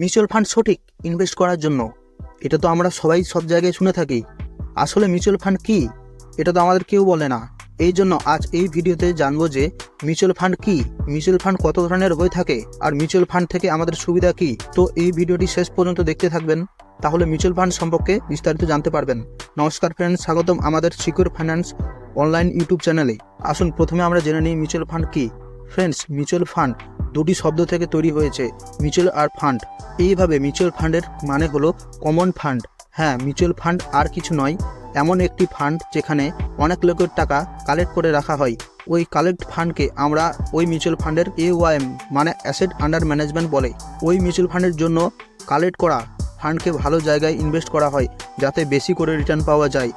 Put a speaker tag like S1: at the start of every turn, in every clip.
S1: Mutual fund সঠিক invest করার জন্য, এটা তো আমরা সবাই সব জায়গায় শুনে থাকি। আসলে মিউচুয়াল ফান্ড কি, এটা তো আমাদের কেউ বলে না। এই জন্য আজ এই ভিডিওতে জানবো যে মিউচুয়াল ফান্ড কি, মিউচুয়াল ফান্ড কত ধরনের হয়ে থাকে, আর মিউচুয়াল ফান্ড থেকে আমাদের সুবিধা কি। তো এই ভিডিওটি শেষ পর্যন্ত দেখতে থাকবেন, তাহলে মিউচুয়াল ফান্ড সম্পর্কে বিস্তারিত জানতে পারবেন। নমস্কার ফ্রেন্ডস, স্বাগতম আমাদের সিকিউর ফাইন্যান্স অনলাইন ইউটিউব চ্যানেলে। আসুন প্রথমে আমরা জেনে নিই মিউচুয়াল ফান্ড কি। ফ্রেন্ডস, মিউচুয়াল ফান্ড দুটি শব্দ থেকে তৈরি হয়েছে, মিউচুয়াল আর ফান্ড। এইভাবে মিউচুয়াল ফান্ডের মানে হলো কমন ফান্ড। হ্যাঁ, মিউচুয়াল ফান্ড আর কিছু নয়, এমন একটি ফান্ড যেখানে অনেক লোকের টাকা কালেক্ট করে রাখা হয়। ওই কালেক্ট ফান্ডকে আমরা ওই মিউচুয়াল ফান্ডের AUM মানে অ্যাসেট আন্ডার ম্যানেজমেন্ট বলে। ওই মিউচুয়াল ফান্ডের জন্য কালেক্ট করা ফান্ডকে ভালো জায়গায় ইনভেস্ট করা হয় যাতে বেশি করে রিটার্ন পাওয়া যায়,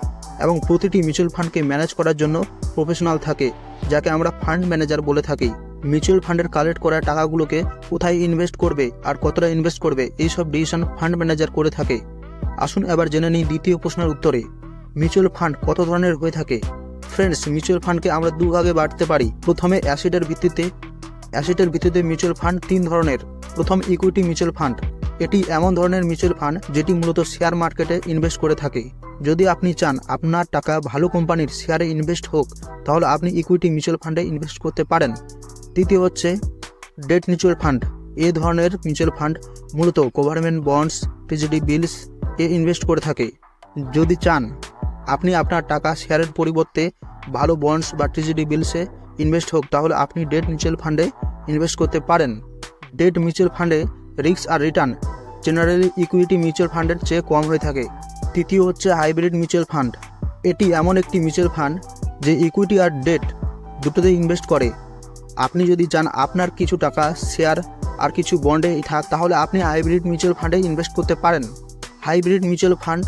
S1: এবং প্রতিটি মিউচুয়াল ফান্ডকে ম্যানেজ করার জন্য প্রফেশনাল থাকে যাকে আমরা ফান্ড ম্যানেজার বলে থাকি। মিউচুয়াল ফান্ডের কালেক্ট করা টাকাগুলোকে কোথায় ইনভেস্ট করবে আর কতটা ইনভেস্ট করবে এইসব ডিসিশন ফান্ড ম্যানেজার করে থাকে। আসুন এবার জেনে নিই দ্বিতীয় প্রশ্নের উত্তরে, মিউচুয়াল ফান্ড কত ধরনের হয়ে থাকে। ফ্রেন্ডস, মিউচুয়াল ফান্ডকে আমরা দুভাগে বাঁটতে পারি। প্রথমে অ্যাসেটের ভিত্তিতে মিউচুয়াল ফান্ড তিন ধরনের। প্রথম, ইকুইটি মিউচুয়াল ফান্ড। এটি এমন ধরনের মিউচুয়াল ফান্ড যেটি মূলত শেয়ার মার্কেটে ইনভেস্ট করে থাকে। যদি আপনি চান আপনার টাকা ভালো কোম্পানির শেয়ারে ইনভেস্ট হোক, তাহলে আপনি ইকুইটি মিউচুয়াল ফান্ডে ইনভেস্ট করতে পারেন। তৃতীয় হচ্ছে ডেট মিউচুয়াল ফান্ড। এই ধরনের মিউচুয়াল ফান্ড মূলত গভর্নমেন্ট বন্ডস, ট্রেজারি বিলস এ ইনভেস্ট করে থাকে। যদি চান আপনি আপনার টাকা শেয়ারের পরিবর্তে ভালো বন্ডস বা ট্রেজারি বিলসে ইনভেস্ট হোক, তাহলে আপনি ডেট মিউচুয়াল ফান্ডে ইনভেস্ট করতে পারেন। ডেট মিউচুয়াল ফান্ডে রিস্ক আর রিটার্ন জেনারেলি ইকুইটি মিউচুয়াল ফান্ডের চেয়ে কম হয়ে থাকে। তৃতীয় হচ্ছে হাইব্রিড মিউচুয়াল ফান্ড। এটি এমন একটি মিউচুয়াল ফান্ড যে ইকুইটি আর ডেট দুটোতেই ইনভেস্ট করে। আপনি যদি চান আপনার কিছু টাকা শেয়ার আর কিছু বন্ডে থাক, তাহলে আপনি হাইব্রিড মিউচুয়াল ফান্ডে ইনভেস্ট করতে পারেন। হাইব্রিড মিউচুয়াল ফান্ড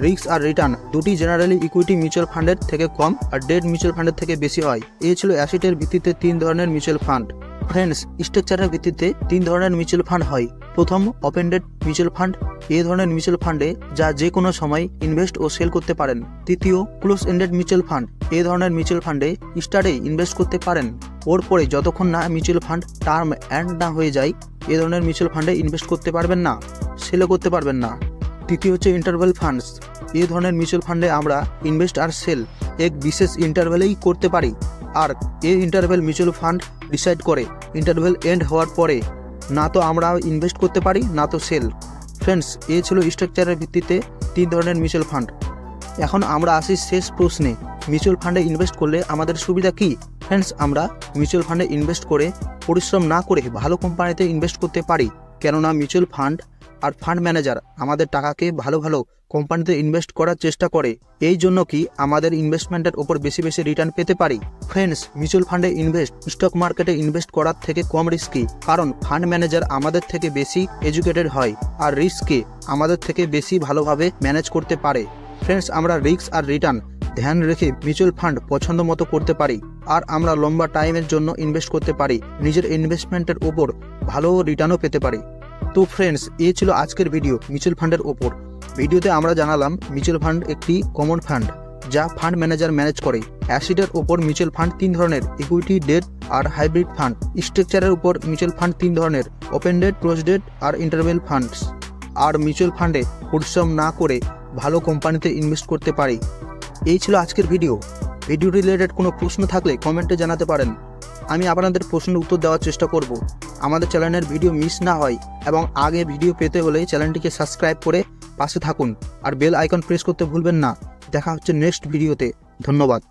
S1: রিস্ক আর রিটার্ন দুটি জেনারেলি ইকুইটি মিউচুয়াল ফান্ডের থেকে কম আর ডেট মিউচুয়াল ফান্ডের থেকে বেশি হয়। এই ছিল অ্যাসেটের ভিত্তিতে তিন ধরনের মিউচুয়াল ফান্ড। ফ্রেন্ডস, স্ট্রাকচারের ভিত্তিতে তিন ধরনের মিউচুয়াল ফান্ড হয়। প্রথম, ওপেন ডেট মিউচুয়াল ফান্ড। এই ধরনের মিউচুয়াল ফান্ডে যা যে কোনো সময় ইনভেস্ট ও সেল করতে পারেন। তৃতীয়, ক্লোজ এন্ডেড মিউচুয়াল ফান্ড। এই ধরনের মিউচুয়াল ফান্ডে স্টার্টে ইনভেস্ট করতে পারেন, ওর পরে যতক্ষণ না মিউচুয়াল ফান্ড টার্ম এন্ড না হয়ে যায় এই ধরনের মিউচুয়াল ফান্ডে ইনভেস্ট করতে পারবেন না, সেলও করতে পারবেন না। তৃতীয় হচ্ছে ইন্টারভ্যাল ফান্ডস। এই ধরনের মিউচুয়াল ফান্ডে আমরা ইনভেস্ট আর সেল এক বিশেষ ইন্টারভ্যালেই করতে পারি, আর এই ইন্টারভ্যাল মিউচুয়াল ফান্ড ডিসাইড করে ইন্টারভ্যাল এন্ড হওয়ার পরে না তো আমরা ইনভেস্ট করতে পারি না তো সেল। ফ্রেন্ডস, এই ছিল স্ট্রাকচারের ভিত্তিতে তিন ধরনের মিউচুয়াল ফান্ড। এখন আমরা আসি শেষ প্রশ্নে, মিউচুয়াল ফান্ডে ইনভেস্ট করলে আমাদের সুবিধা কি। ফ্রেন্ডস, আমরা মিউচুয়াল ফান্ডে ইনভেস্ট করে পরিশ্রম না করে ভালো কোম্পানিতে ইনভেস্ট করতে পারি, কেননা মিউচুয়াল ফান্ড আর ফান্ড ম্যানেজার আমাদের টাকাকে ভালো ভালো কোম্পানিতে ইনভেস্ট করার চেষ্টা করে। এই জন্য কি আমাদের ইনভেস্টমেন্টের ওপর বেশি বেশি রিটার্ন পেতে পারি। ফ্রেন্ডস, মিউচুয়াল ফান্ডে ইনভেস্ট স্টক মার্কেটে ইনভেস্ট করার থেকে কম রিস্কি, কারণ ফান্ড ম্যানেজার আমাদের থেকে বেশি এডুকেটেড হয় আর রিস্ককে আমাদের থেকে বেশি ভালোভাবে ম্যানেজ করতে পারে। ফ্রেন্ডস, আমরা রিস্ক আর রিটার্ন ধ্যান রেখে মিউচুয়াল ফান্ড পছন্দ মতো করতে পারি, আর আমরা লম্বা টাইমের জন্য ইনভেস্ট করতে পারি, নিজের ইনভেস্টমেন্টের ওপর ভালো রিটার্নও পেতে পারি। তো ফ্রেন্ডস, এই ছিল আজকের ভিডিও মিউচুয়াল ফান্ডের ওপর। ভিডিওতে আমরা জানালাম মিউচুয়াল ফান্ড একটি কমন ফান্ড যা ফান্ড ম্যানেজার ম্যানেজ করে। অ্যাসেটের ওপর মিউচুয়াল ফান্ড তিন ধরনের, ইকুইটি, ডেট আর হাইব্রিড ফান্ড। স্ট্রাকচারের উপর মিউচুয়াল ফান্ড তিন ধরনের, ওপেন ডেট, ক্লোজ ডেট আর ইন্টারভ্যাল ফান্ডস। আর মিউচুয়াল ফান্ডে পরিশ্রম না করে ভালো কোম্পানিতে ইনভেস্ট করতে পারি। এই ছিল আজকের ভিডিও রিলেটেড কোনো প্রশ্ন থাকলে কমেন্টে জানাতে পারেন, আমি আপনাদের প্রশ্নের উত্তর দেওয়ার চেষ্টা করব। আমাদের চ্যানেলের ভিডিও মিস না হয় এবং আগে ভিডিও পেতে হলে চ্যানেলটিকে সাবস্ক্রাইব করে পাশে থাকুন আর বেল আইকন প্রেস করতে ভুলবেন না। দেখা হচ্ছে নেক্সট ভিডিওতে। ধন্যবাদ।